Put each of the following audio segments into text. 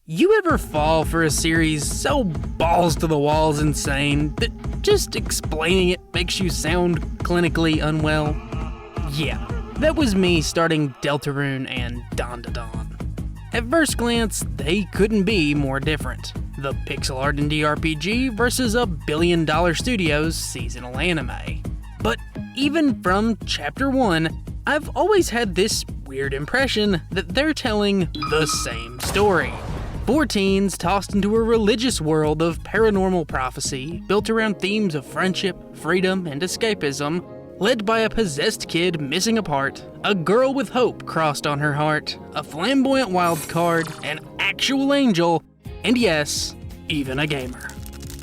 You ever fall for a series so balls to the walls insane that just explaining it makes you sound clinically unwell? Yeah, that was me starting Deltarune and DanDaDan. At first glance, they couldn't be more different. The pixel art indie RPG versus a billion-dollar studio's seasonal anime. But even from Chapter 1, I've always had this weird impression that they're telling the same story. 4 teens tossed into a religious world of paranormal prophecy built around themes of friendship, freedom, and escapism, led by a possessed kid missing a part, a girl with hope crossed on her heart, a flamboyant wildcard, an actual angel, and yes, even a gamer.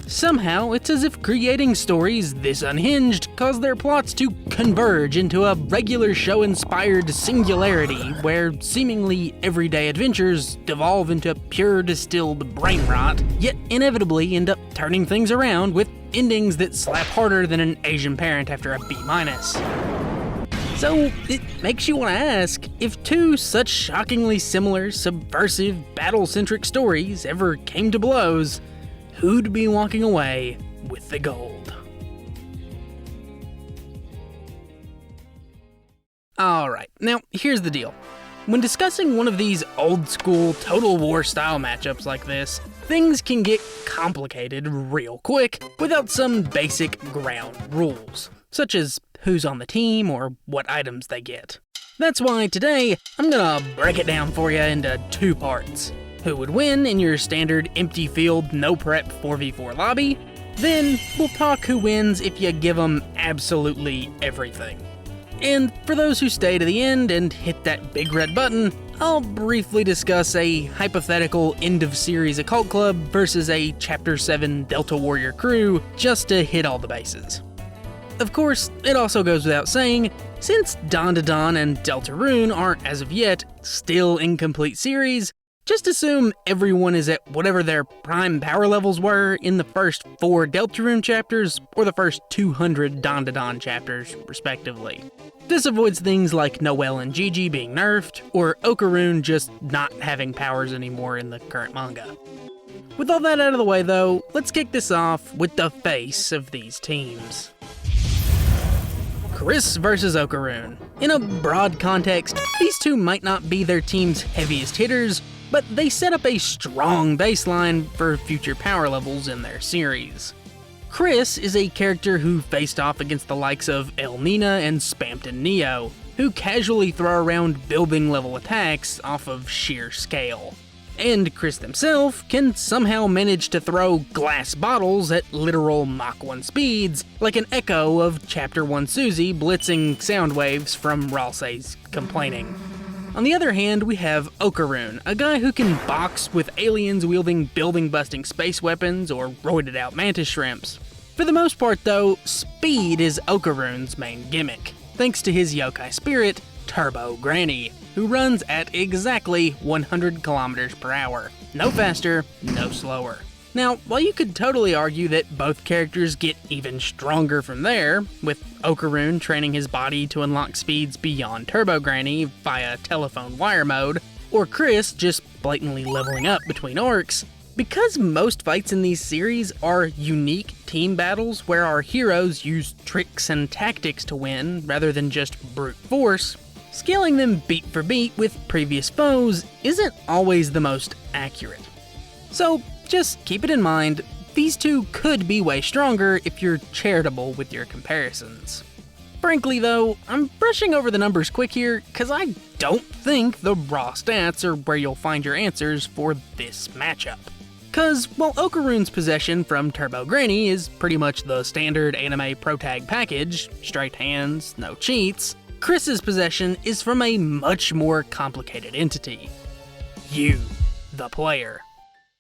Somehow, it's as if creating stories this unhinged cause their plots to converge into a regular show-inspired singularity where seemingly everyday adventures devolve into pure distilled brain rot, yet inevitably end up turning things around with endings that slap harder than an Asian parent after a B-. So, it makes you want to ask, if 2 such shockingly similar, subversive, battle-centric stories ever came to blows, who'd be walking away with the gold? Alright, now here's the deal. When discussing one of these old-school Total War style matchups like this, things can get complicated real quick without some basic ground rules, such as who's on the team or what items they get. That's why today, I'm gonna break it down for you into 2 parts. Who would win in your standard empty field, no prep 4v4 lobby? Then we'll talk who wins if you give them absolutely everything. And for those who stay to the end and hit that big red button, I'll briefly discuss a hypothetical end-of-series Occult Club versus a Chapter 7 Delta Warrior crew, just to hit all the bases. Of course, it also goes without saying, since DanDaDan and Deltarune aren't as of yet still incomplete series, just assume everyone is at whatever their prime power levels were in the first 4 Deltarune chapters or the first 200 DanDaDan chapters, respectively. This avoids things like Noelle and Gigi being nerfed, or Okarun just not having powers anymore in the current manga. With all that out of the way though, let's kick this off with the face of these teams. Kris versus Okarun. In a broad context, these 2 might not be their team's heaviest hitters, but they set up a strong baseline for future power levels in their series. Kris is a character who faced off against the likes of El Nina and Spamton Neo, who casually throw around building level attacks off of sheer scale. And Kris himself can somehow manage to throw glass bottles at literal Mach 1 speeds, like an echo of Chapter 1 Susie blitzing sound waves from Ralsei's complaining. On the other hand, we have Okarun, a guy who can box with aliens wielding building-busting space weapons or roided-out mantis shrimps. For the most part though, speed is Okarun's main gimmick, thanks to his yokai spirit, Turbo Granny, who runs at exactly 100 kilometers per hour. No faster, no slower. Now, while you could totally argue that both characters get even stronger from there, with Okarun training his body to unlock speeds beyond Turbo Granny via telephone wire mode, or Kris just blatantly leveling up between arcs, because most fights in these series are unique team battles where our heroes use tricks and tactics to win rather than just brute force, scaling them beat for beat with previous foes isn't always the most accurate. So, just keep it in mind, these 2 could be way stronger if you're charitable with your comparisons. Frankly though, I'm brushing over the numbers quick here, cause I don't think the raw stats are where you'll find your answers for this matchup. Cause while Okarun's possession from Turbo Granny is pretty much the standard anime protag package, straight hands, no cheats, Kris's possession is from a much more complicated entity. You, the player.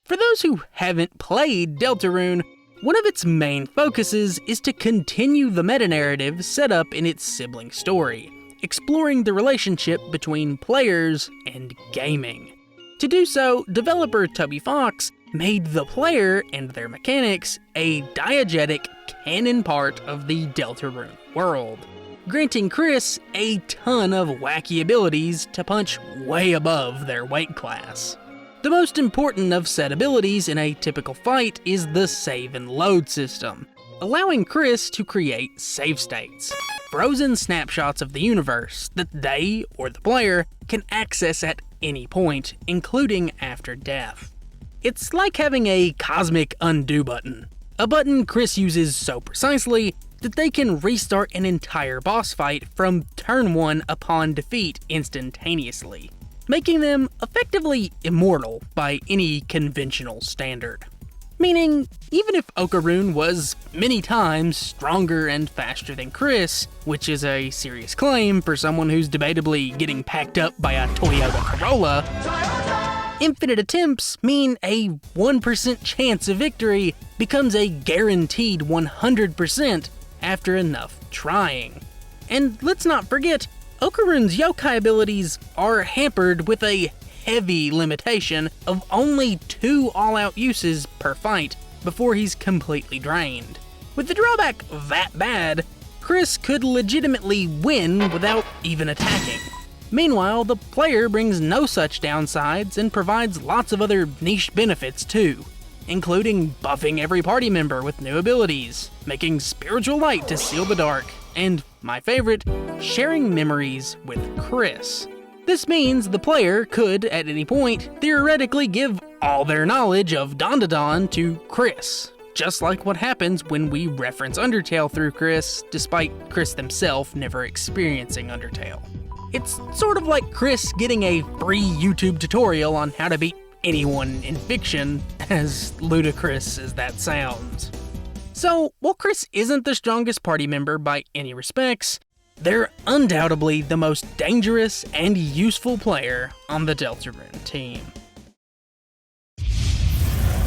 For those who haven't played Deltarune, one of its main focuses is to continue the meta-narrative set up in its sibling story, exploring the relationship between players and gaming. To do so, developer Toby Fox made the player and their mechanics a diegetic canon part of the Deltarune world, granting Kris a ton of wacky abilities to punch way above their weight class. The most important of said abilities in a typical fight is the save and load system, allowing Kris to create save states, frozen snapshots of the universe that they, or the player, can access at any point, including after death. It's like having a cosmic undo button, a button Kris uses so precisely that they can restart an entire boss fight from turn 1 upon defeat instantaneously, making them effectively immortal by any conventional standard. Meaning, even if Okarun was many times stronger and faster than Kris, which is a serious claim for someone who's debatably getting packed up by a Toyota Corolla, infinite attempts mean a 1% chance of victory becomes a guaranteed 100% after enough trying. And let's not forget, Okarun's yokai abilities are hampered with a heavy limitation of only 2 all-out uses per fight before he's completely drained. With the drawback that bad, Kris could legitimately win without even attacking. Meanwhile, the player brings no such downsides and provides lots of other niche benefits too, including buffing every party member with new abilities, making spiritual light to seal the dark, and, my favorite, sharing memories with Kris. This means the player could, at any point, theoretically give all their knowledge of DanDaDan to Kris, just like what happens when we reference Undertale through Kris, despite Kris themselves never experiencing Undertale. It's sort of like Kris getting a free YouTube tutorial on how to beat anyone in fiction, as ludicrous as that sounds. So, while Kris isn't the strongest party member by any respects, they're undoubtedly the most dangerous and useful player on the Deltarune team.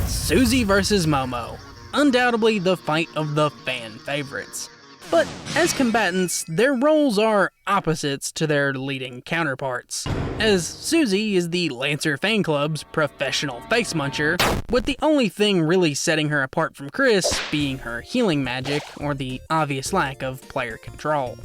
Susie vs. Momo, undoubtedly the fight of the fan favorites. But as combatants, their roles are opposites to their leading counterparts, as Susie is the Lancer fan club's professional face muncher, with the only thing really setting her apart from Kris being her healing magic or the obvious lack of player control.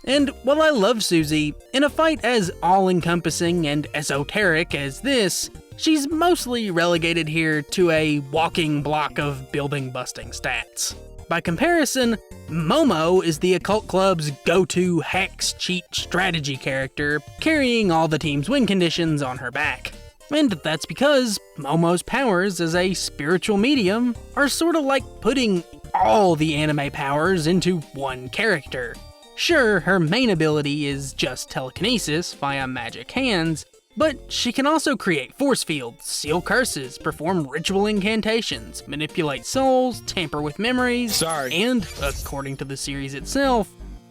And while I love Susie, in a fight as all-encompassing and esoteric as this, she's mostly relegated here to a walking block of building-busting stats. By comparison, Momo is the Occult Club's go-to hacks, cheat, strategy character, carrying all the team's win conditions on her back. And that's because Momo's powers as a spiritual medium are sorta like putting all the anime powers into one character. Sure, her main ability is just telekinesis via magic hands, but she can also create force fields, seal curses, perform ritual incantations, manipulate souls, tamper with memories, and, according to the series itself,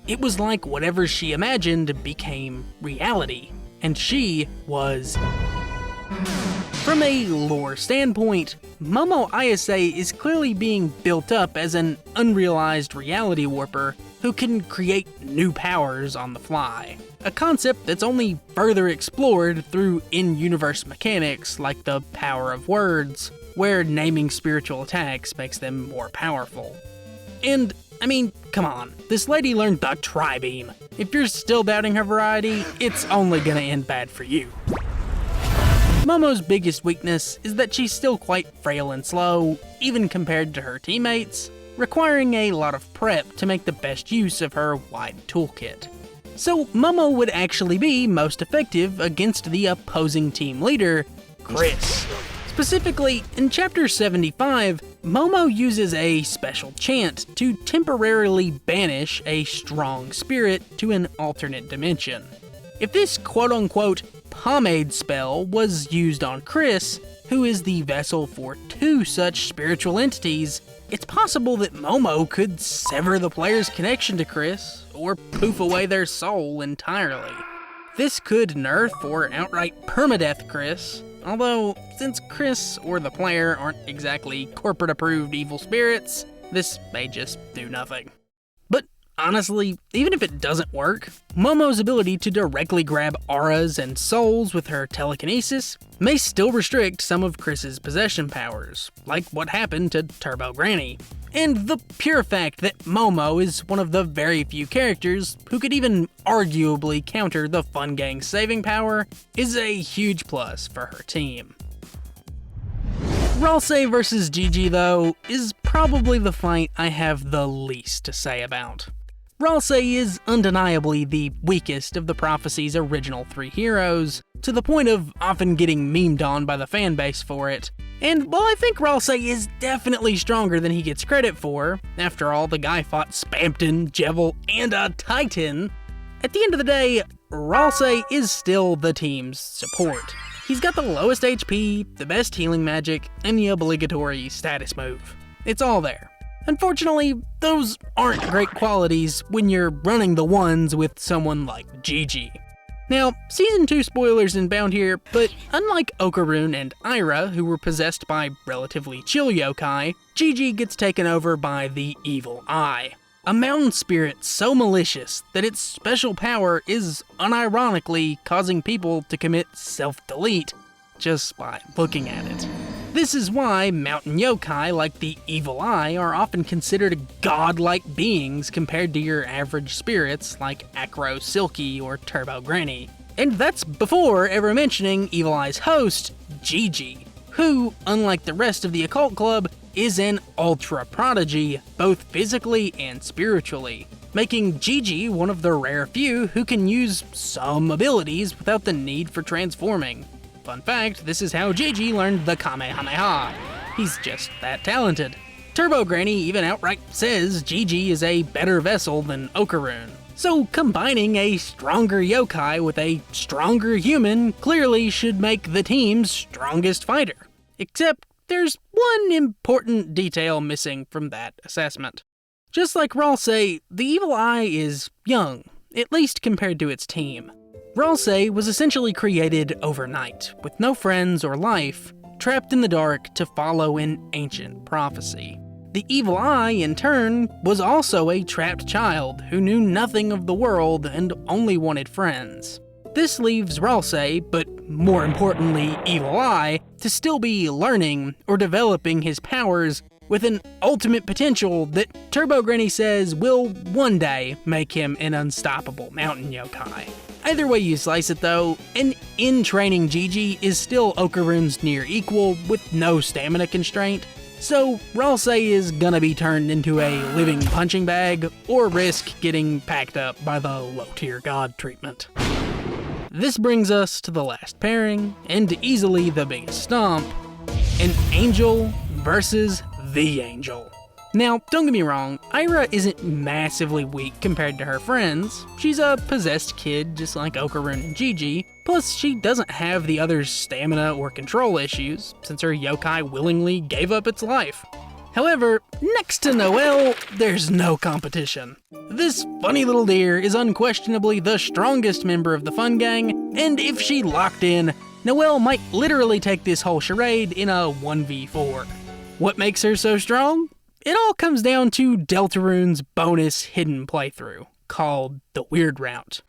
it was like whatever she imagined became reality, and she was... From a lore standpoint, Momo Ayase is clearly being built up as an unrealized reality warper who can create new powers on the fly. A concept that's only further explored through in-universe mechanics like the power of words, where naming spiritual attacks makes them more powerful. And, I mean, come on, this lady learned the Tri-Beam. If you're still doubting her variety, it's only gonna end bad for you. Momo's biggest weakness is that she's still quite frail and slow, even compared to her teammates, requiring a lot of prep to make the best use of her wide toolkit. So Momo would actually be most effective against the opposing team leader, Kris. Specifically, in Chapter 75, Momo uses a special chant to temporarily banish a strong spirit to an alternate dimension. If this quote-unquote pomade spell was used on Kris, who is the vessel for 2 such spiritual entities, it's possible that Momo could sever the player's connection to Kris, or poof away their soul entirely. This could nerf or outright permadeath Kris, although since Kris or the player aren't exactly corporate-approved evil spirits, this may just do nothing. But honestly, even if it doesn't work, Momo's ability to directly grab auras and souls with her telekinesis may still restrict some of Kris's possession powers, like what happened to Turbo Granny. And the pure fact that Momo is one of the very few characters who could even arguably counter the Fun Gang's saving power is a huge plus for her team. Ralsei vs Gigi, though, is probably the fight I have the least to say about. Ralsei is undeniably the weakest of the Prophecy's original 3 heroes, to the point of often getting memed on by the fanbase for it. And while I think Ralsei is definitely stronger than he gets credit for, after all, the guy fought Spamton, Jevil, and a Titan, at the end of the day, Ralsei is still the team's support. He's got the lowest HP, the best healing magic, and the obligatory status move. It's all there. Unfortunately, those aren't great qualities when you're running the ones with someone like Gigi. Now, Season 2 spoilers inbound here, but unlike Okarun and Aira, who were possessed by relatively chill yokai, Gigi gets taken over by the Evil Eye, a mountain spirit so malicious that its special power is unironically causing people to commit self-delete just by looking at it. This is why mountain yokai like the Evil Eye are often considered godlike beings compared to your average spirits like Acro Silky or Turbo Granny. And that's before ever mentioning Evil Eye's host, Gigi, who, unlike the rest of the Occult Club, is an ultra prodigy, both physically and spiritually, making Gigi one of the rare few who can use some abilities without the need for transforming. Fun fact, this is how Gigi learned the Kamehameha. He's just that talented. Turbo Granny even outright says Gigi is a better vessel than Okarun. So combining a stronger yokai with a stronger human clearly should make the team's strongest fighter. Except there's one important detail missing from that assessment. Just like Ralsei, the Evil Eye is young, at least compared to its team. Ralsei was essentially created overnight, with no friends or life, trapped in the dark to follow an ancient prophecy. The Evil Eye, in turn, was also a trapped child who knew nothing of the world and only wanted friends. This leaves Ralsei, but more importantly Evil Eye, to still be learning or developing his powers with an ultimate potential that Turbo Granny says will one day make him an unstoppable mountain yokai. Either way you slice it though, an in-training Gigi is still Okarun's near equal with no stamina constraint, so Ralsei is gonna be turned into a living punching bag or risk getting packed up by the low-tier god treatment. This brings us to the last pairing, and easily the biggest stomp, an angel versus the angel. Now, don't get me wrong, Aira isn't massively weak compared to her friends. She's a possessed kid just like Okarun and Gigi, plus she doesn't have the other's stamina or control issues, since her yokai willingly gave up its life. However, next to Noelle, there's no competition. This funny little deer is unquestionably the strongest member of the fun gang, and if she locked in, Noelle might literally take this whole charade in a 1v4. What makes her so strong? It all comes down to Deltarune's bonus hidden playthrough, called the Weird Route.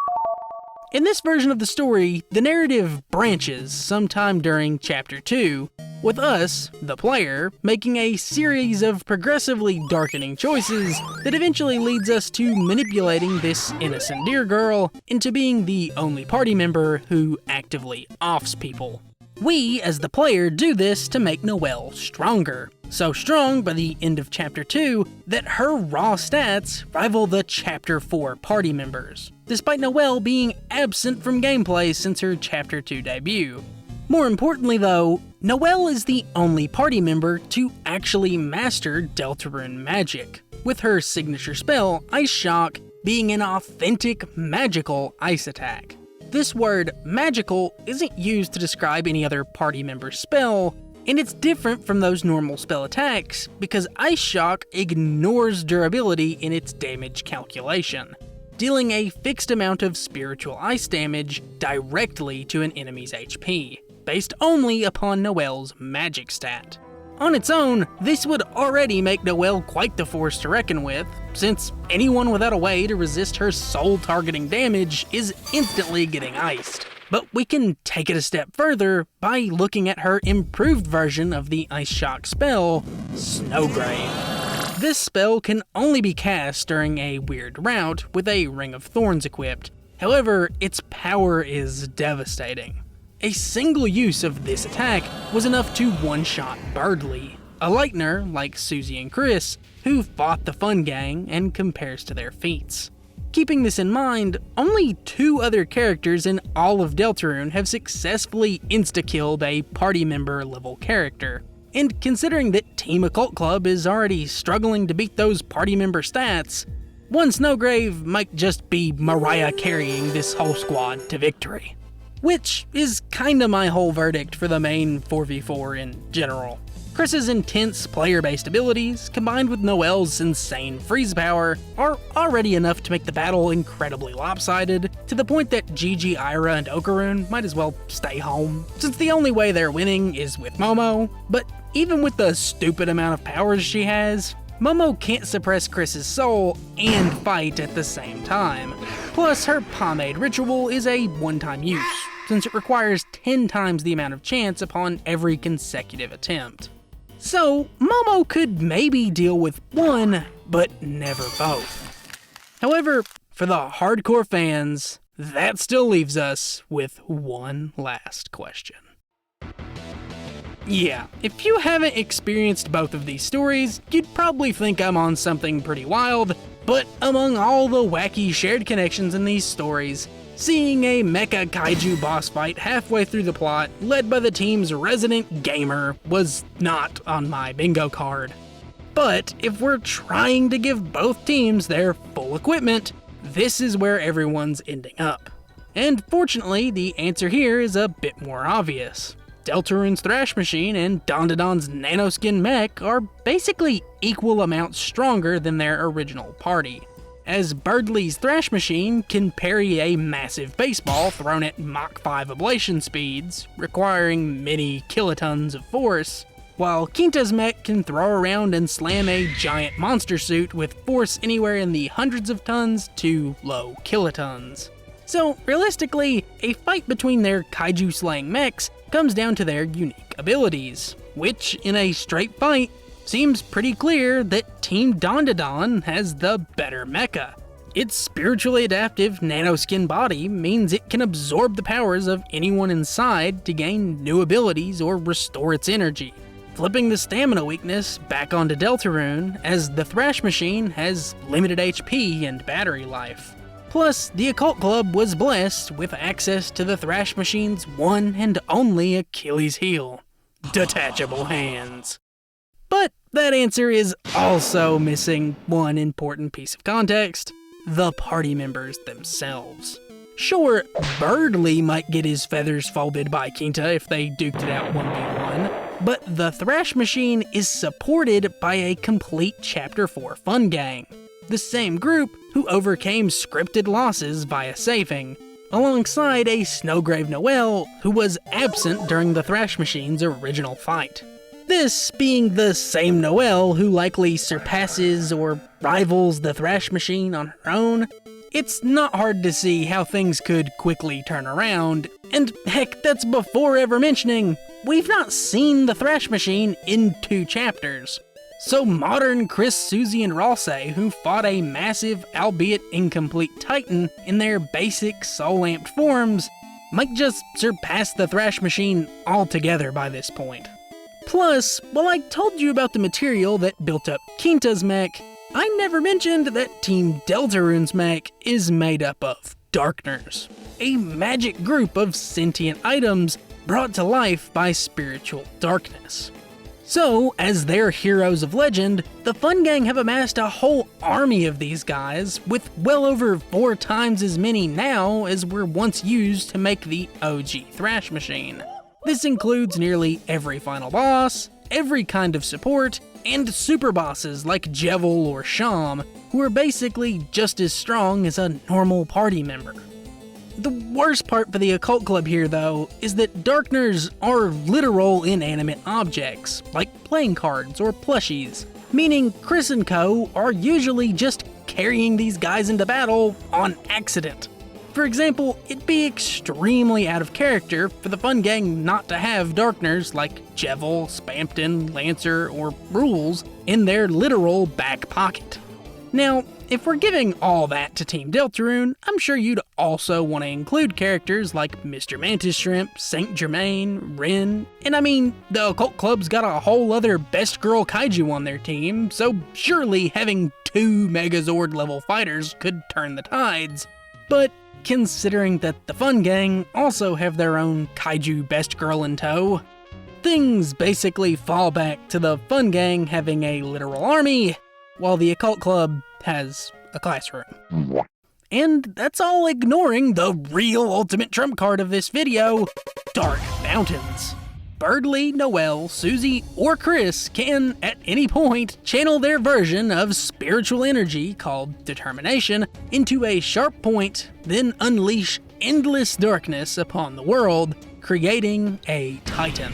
In this version of the story, the narrative branches sometime during Chapter 2, with us, the player, making a series of progressively darkening choices that eventually leads us to manipulating this innocent deer girl into being the only party member who actively offs people. We, as the player, do this to make Noelle stronger. So strong by the end of Chapter 2 that her raw stats rival the Chapter 4 party members, despite Noelle being absent from gameplay since her Chapter 2 debut. More importantly though, Noelle is the only party member to actually master Deltarune magic, with her signature spell, Ice Shock, being an authentic magical ice attack. This word, magical, isn't used to describe any other party member's spell, and it's different from those normal spell attacks because Ice Shock ignores durability in its damage calculation, dealing a fixed amount of spiritual ice damage directly to an enemy's HP, based only upon Noelle's magic stat. On its own, this would already make Noelle quite the force to reckon with, since anyone without a way to resist her soul-targeting damage is instantly getting iced. But we can take it a step further by looking at her improved version of the Ice Shock spell, Snowgrave. This spell can only be cast during a weird route with a Ring of Thorns equipped. However, its power is devastating. a single use of this attack was enough to one-shot Berdly, a lightener like Susie and Kris, who fought the Fun Gang and compares to their feats. Keeping this in mind, only 2 other characters in all of Deltarune have successfully insta-killed a party member level character. And considering that Team Occult Club is already struggling to beat those party member stats, one snowgrave might just be Mariah carrying this whole squad to victory. Which is kinda my whole verdict for the main 4v4 in general. Kris's intense player-based abilities, combined with Noelle's insane freeze power, are already enough to make the battle incredibly lopsided, to the point that GG Aira and Okarun might as well stay home, since the only way they're winning is with Momo. But even with the stupid amount of powers she has, Momo can't suppress Kris's soul and fight at the same time. Plus, her pomade ritual is a one-time use, since it requires 10 times the amount of chance upon every consecutive attempt. So, Momo could maybe deal with one, but never both. However, for the hardcore fans, that still leaves us with one last question. Yeah, if you haven't experienced both of these stories, you'd probably think I'm on something pretty wild, but among all the wacky shared connections in these stories, seeing a mecha kaiju boss fight halfway through the plot, led by the team's resident gamer, was not on my bingo card. But if we're trying to give both teams their full equipment, this is where everyone's ending up. And fortunately, the answer here is a bit more obvious. Deltarune's Thrash Machine and DanDaDan's Nanoskin Mech are basically equal amounts stronger than their original party, as Berdly's Thrash Machine can parry a massive baseball thrown at Mach 5 ablation speeds, requiring many kilotons of force, while Kinta's mech can throw around and slam a giant monster suit with force anywhere in the hundreds of tons to low kilotons. So realistically, a fight between their kaiju-slaying mechs comes down to their unique abilities, which in a straight fight seems pretty clear that Team DanDaDan has the better mecha. Its spiritually adaptive nanoskin body means it can absorb the powers of anyone inside to gain new abilities or restore its energy, flipping the stamina weakness back onto Deltarune, as the Thrash Machine has limited HP and battery life. Plus, the Occult Club was blessed with access to the Thrash Machine's one and only Achilles heel: detachable hands. But that answer is also missing one important piece of context: the party members themselves. Sure, Berdly might get his feathers folded by Kinta if they duked it out 1v1, but the Thrash Machine is supported by a complete Chapter 4 Fun Gang, the same group who overcame scripted losses via saving, alongside a snowgrave Noelle who was absent during the Thrash Machine's original fight. This being the same Noelle who likely surpasses or rivals the Thrash Machine on her own, it's not hard to see how things could quickly turn around, and heck, that's before ever mentioning we've not seen the Thrash Machine in 2 chapters. So modern Kris, Susie, and Ralsei, who fought a massive, albeit incomplete Titan in their basic soul-amped forms, might just surpass the Thrash Machine altogether by this point. Plus, while I told you about the material that built up Kinta's mech, I never mentioned that Team Deltarune's mech is made up of Darkners, a magic group of sentient items brought to life by spiritual darkness. So, as their heroes of legend, the Fun Gang have amassed a whole army of these guys, with well over 4 times as many now as were once used to make the OG Thrash Machine. This includes nearly every final boss, every kind of support, and super bosses like Jevil or Sham, who are basically just as strong as a normal party member. The worst part for the Occult Club here, though, is that Darkners are literal inanimate objects, like playing cards or plushies, meaning Kris and co. are usually just carrying these guys into battle on accident. For example, it'd be extremely out of character for the Fun Gang not to have Darkners like Jevil, Spampton, Lancer, or Rules in their literal back pocket. Now, if we're giving all that to Team Deltarune, I'm sure you'd also want to include characters like Mr. Mantis Shrimp, Saint Germain, Rin, and I mean, the Occult Club's got a whole other best girl kaiju on their team, so surely having 2 Megazord level fighters could turn the tides. But considering that the Fun Gang also have their own kaiju best girl in tow, things basically fall back to the Fun Gang having a literal army, while the Occult Club has a classroom. And that's all ignoring the real ultimate trump card of this video, Dark Fountains. Berdly, Noelle, Susie, or Kris can, at any point, channel their version of spiritual energy, called determination, into a sharp point, then unleash endless darkness upon the world, creating a Titan.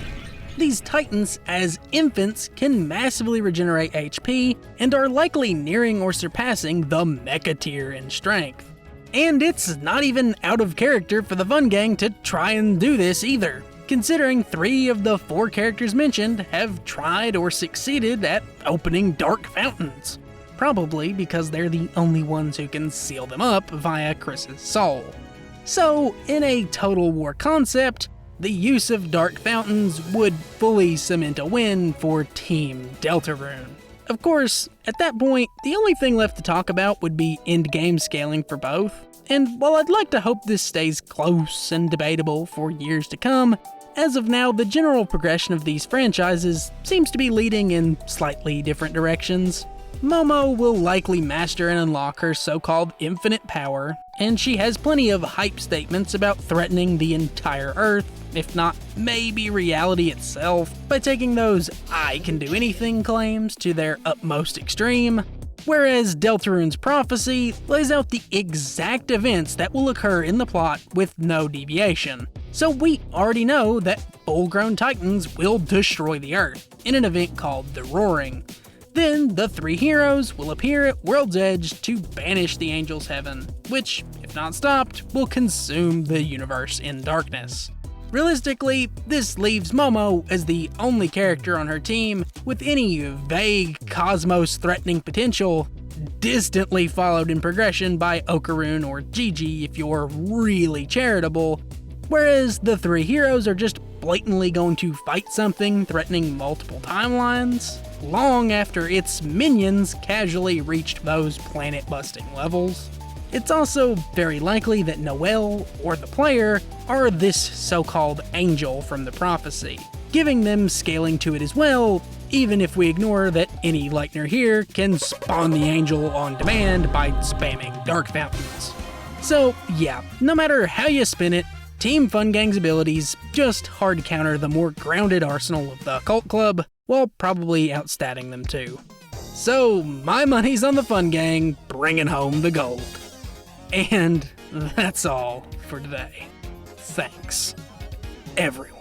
These Titans, as infants, can massively regenerate HP and are likely nearing or surpassing the Mecha tier in strength. And it's not even out of character for the Fun Gang to try and do this either, considering 3 of the 4 characters mentioned have tried or succeeded at opening Dark Fountains, probably because they're the only ones who can seal them up via Kris's soul. So, in a Total War concept, the use of Dark Fountains would fully cement a win for Team Deltarune. Of course, at that point, the only thing left to talk about would be endgame scaling for both, and while I'd like to hope this stays close and debatable for years to come, as of now the general progression of these franchises seems to be leading in slightly different directions. Momo will likely master and unlock her so-called infinite power, and she has plenty of hype statements about threatening the entire Earth, if not maybe reality itself, by taking those I can do anything claims to their utmost extreme, whereas Deltarune's prophecy lays out the exact events that will occur in the plot with no deviation. So we already know that full-grown Titans will destroy the Earth in an event called the Roaring. Then the 3 heroes will appear at World's Edge to banish the Angels' Heaven, which, if not stopped, will consume the universe in darkness. Realistically, this leaves Momo as the only character on her team with any vague cosmos-threatening potential, distantly followed in progression by Okarun or Gigi if you're really charitable, whereas the 3 heroes are just blatantly going to fight something threatening multiple timelines, long after its minions casually reached those planet-busting levels. It's also very likely that Noelle, or the player, are this so-called angel from the prophecy, giving them scaling to it as well, even if we ignore that any Lightner here can spawn the angel on demand by spamming Dark Fountains. So yeah, no matter how you spin it, Team Fun Gang's abilities just hard counter the more grounded arsenal of the Occult Club, while probably outstatting them too. So my money's on the Fun Gang, bringing home the gold. And that's all for today. Thanks, everyone.